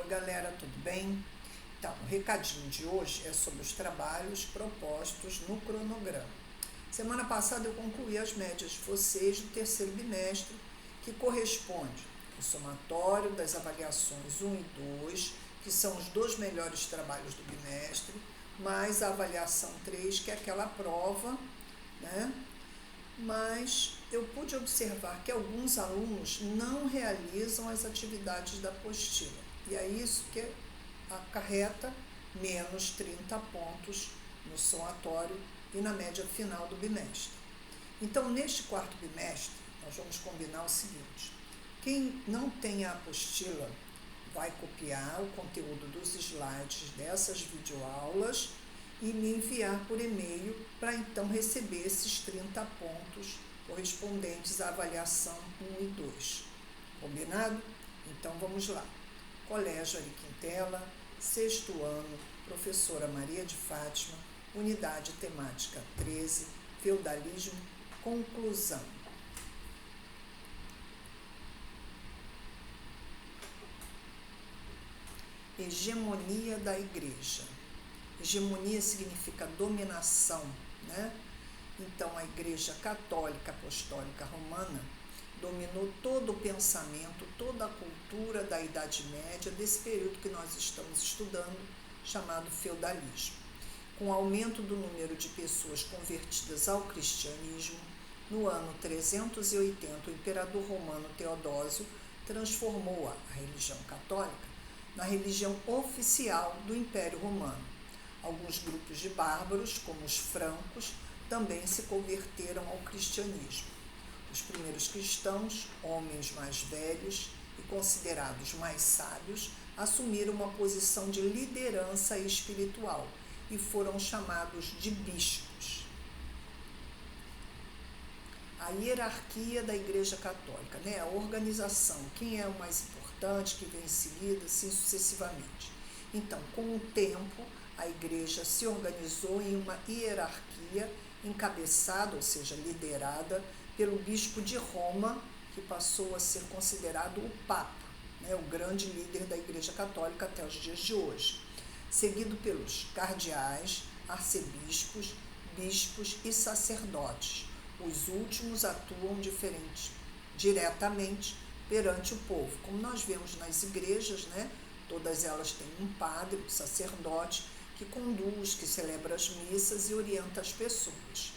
galera, tudo bem? Então, o recadinho de hoje é sobre os trabalhos propostos no cronograma. Semana passada eu concluí as médias de vocês do terceiro bimestre, que corresponde ao somatório das avaliações 1 e 2, que são os dois melhores trabalhos do bimestre, mais a avaliação 3, que é aquela prova, né? Mas eu pude observar que alguns alunos não realizam as atividades da apostila. E é isso que acarreta menos 30 pontos no somatório e na média final do bimestre. Então, neste quarto bimestre, nós vamos combinar o seguinte: quem não tem a apostila vai copiar o conteúdo dos slides dessas videoaulas e me enviar por e-mail para então receber esses 30 pontos correspondentes à avaliação 1 e 2. Combinado? Então vamos lá. Colégio Ari Quintela, sexto ano, professora Maria de Fátima, unidade temática 13, feudalismo, conclusão. Hegemonia da igreja. Hegemonia significa dominação, né? Então, a Igreja Católica Apostólica Romana dominou todo o pensamento, toda a cultura da Idade Média, desse período que nós estamos estudando, chamado feudalismo. Com o aumento do número de pessoas convertidas ao cristianismo, no ano 380, o imperador romano Teodósio transformou a religião católica na religião oficial do Império Romano. Alguns grupos de bárbaros, como os francos, também se converteram ao cristianismo. Os primeiros cristãos, homens mais velhos e considerados mais sábios, assumiram uma posição de liderança espiritual e foram chamados de bispos. A hierarquia da Igreja Católica, né? A organização, quem é o mais importante, que vem em seguida, assim sucessivamente. Então, com o tempo, a Igreja se organizou em uma hierarquia encabeçada, ou seja, liderada pelo bispo de Roma, que passou a ser considerado o Papa, né? O grande líder da Igreja Católica até os dias de hoje, seguido pelos cardeais, arcebispos, bispos e sacerdotes. Os últimos atuam diretamente perante o povo, como nós vemos nas igrejas, né? Todas elas têm um padre, um sacerdote, que conduz, que celebra as missas e orienta as pessoas.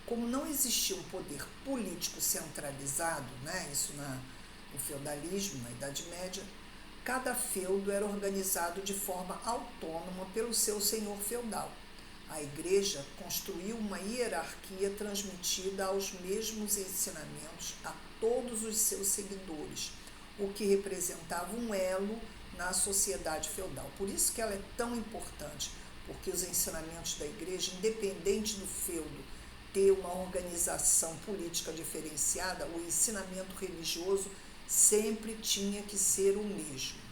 Como não existia um poder político centralizado, né? Isso no feudalismo, na Idade Média, cada feudo era organizado de forma autônoma pelo seu senhor feudal. A Igreja construiu uma hierarquia transmitida aos mesmos ensinamentos a todos os seus seguidores, o que representava um elo na sociedade feudal. Por isso que ela é tão importante, porque os ensinamentos da Igreja, independente do feudo ter uma organização política diferenciada, o ensinamento religioso sempre tinha que ser o mesmo.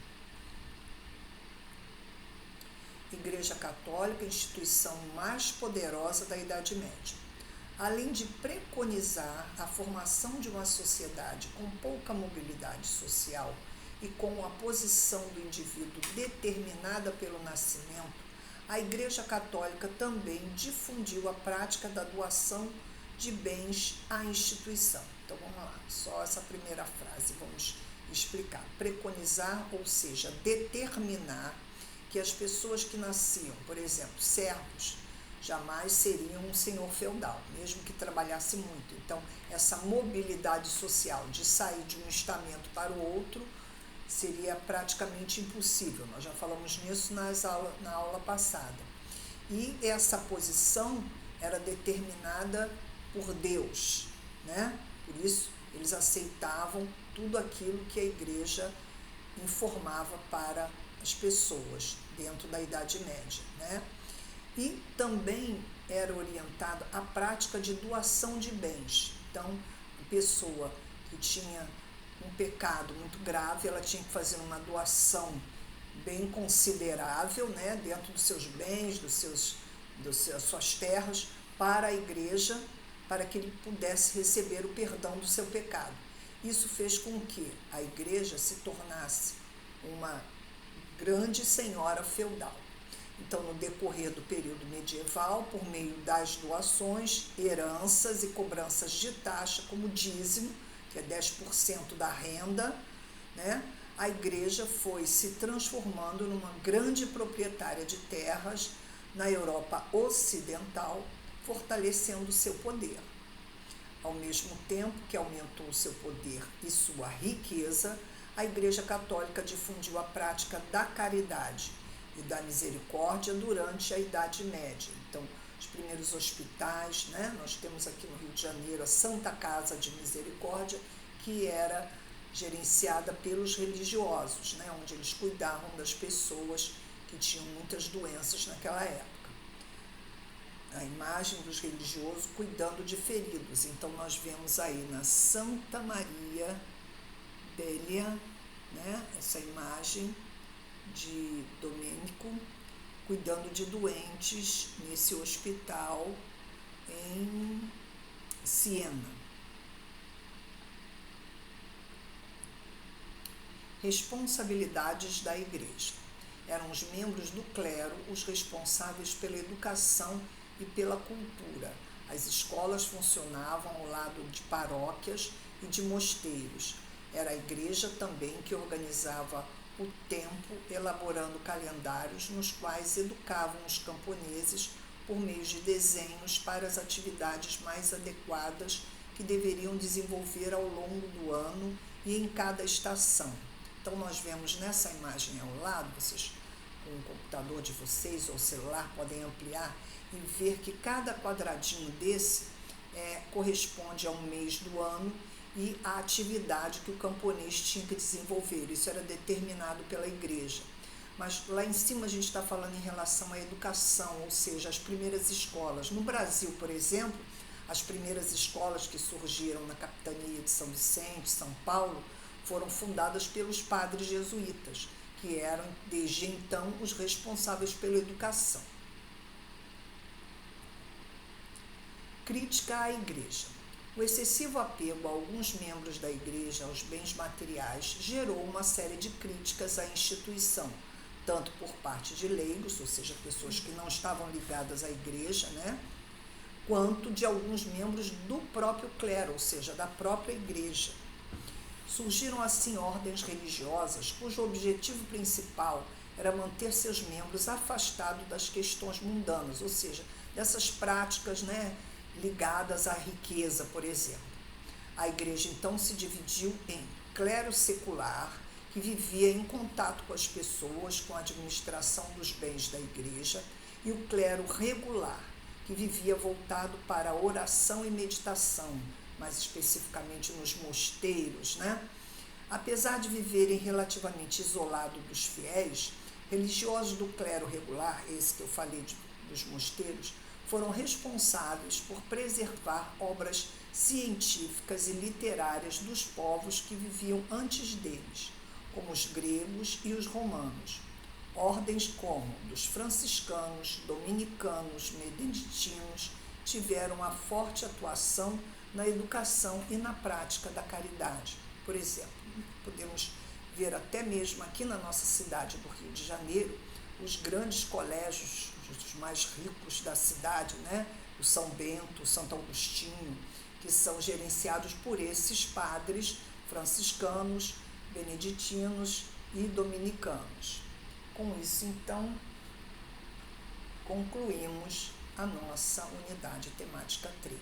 Igreja Católica, instituição mais poderosa da Idade Média. Além de preconizar a formação de uma sociedade com pouca mobilidade social e com a posição do indivíduo determinada pelo nascimento, a Igreja Católica também difundiu a prática da doação de bens à instituição. Então vamos lá, só essa primeira frase vamos explicar. Preconizar, ou seja, determinar que as pessoas que nasciam, por exemplo, servos, jamais seriam um senhor feudal, mesmo que trabalhasse muito. Então, essa mobilidade social de sair de um estamento para o outro seria praticamente impossível. Nós já falamos nisso na aula passada. E essa posição era determinada por Deus, né? Por isso, eles aceitavam tudo aquilo que a Igreja informava para as pessoas dentro da Idade Média, né? E também era orientado à prática de doação de bens. Então, a pessoa que tinha um pecado muito grave, ela tinha que fazer uma doação bem considerável, né, dentro dos seus bens, das suas terras, para a igreja, para que ele pudesse receber o perdão do seu pecado. Isso fez com que a igreja se tornasse uma grande senhora feudal. Então, no decorrer do período medieval, por meio das doações, heranças e cobranças de taxa, como dízimo, que é 10% da renda, né? A igreja foi se transformando numa grande proprietária de terras na Europa Ocidental, fortalecendo seu poder. Ao mesmo tempo que aumentou seu poder e sua riqueza, a Igreja Católica difundiu a prática da caridade e da misericórdia durante a Idade Média. Então, os primeiros hospitais, né? Nós temos aqui no Rio de Janeiro a Santa Casa de Misericórdia, que era gerenciada pelos religiosos, né? Onde eles cuidavam das pessoas que tinham muitas doenças naquela época. A imagem dos religiosos cuidando de feridos. Então, nós vemos aí na Santa Maria Bélia, né? Essa imagem de Domênico cuidando de doentes nesse hospital em Siena. Responsabilidades da Igreja. Eram os membros do clero os responsáveis pela educação e pela cultura. As escolas funcionavam ao lado de paróquias e de mosteiros. Era a igreja também que organizava o tempo, elaborando calendários nos quais educavam os camponeses por meio de desenhos para as atividades mais adequadas que deveriam desenvolver ao longo do ano e em cada estação. Então, nós vemos nessa imagem ao lado, vocês com o computador de vocês ou celular podem ampliar e ver que cada quadradinho desse corresponde a um mês do ano e a atividade que o camponês tinha que desenvolver. Isso era determinado pela igreja. Mas lá em cima a gente está falando em relação à educação, ou seja, as primeiras escolas. No Brasil, por exemplo, as primeiras escolas que surgiram na capitania de São Vicente, São Paulo, foram fundadas pelos padres jesuítas, que eram, desde então, os responsáveis pela educação. Crítica à Igreja. O excessivo apego a alguns membros da Igreja aos bens materiais gerou uma série de críticas à instituição, tanto por parte de leigos, ou seja, pessoas que não estavam ligadas à Igreja, né, quanto de alguns membros do próprio clero, ou seja, da própria Igreja. Surgiram assim ordens religiosas cujo objetivo principal era manter seus membros afastados das questões mundanas, ou seja, dessas práticas, né, ligadas à riqueza, por exemplo. A igreja então se dividiu em clero secular, que vivia em contato com as pessoas, com a administração dos bens da igreja, e o clero regular, que vivia voltado para a oração e meditação, mais especificamente nos mosteiros, né? Apesar de viverem relativamente isolados dos fiéis, religiosos do clero regular, esse que eu falei dos mosteiros, foram responsáveis por preservar obras científicas e literárias dos povos que viviam antes deles, como os gregos e os romanos. Ordens como dos franciscanos, dominicanos, beneditinos tiveram uma forte atuação na educação e na prática da caridade. Por exemplo, podemos ver até mesmo aqui na nossa cidade do Rio de Janeiro, os grandes colégios, os mais ricos da cidade, né? O São Bento, o Santo Agostinho, que são gerenciados por esses padres franciscanos, beneditinos e dominicanos. Com isso, então, concluímos a nossa unidade temática 3.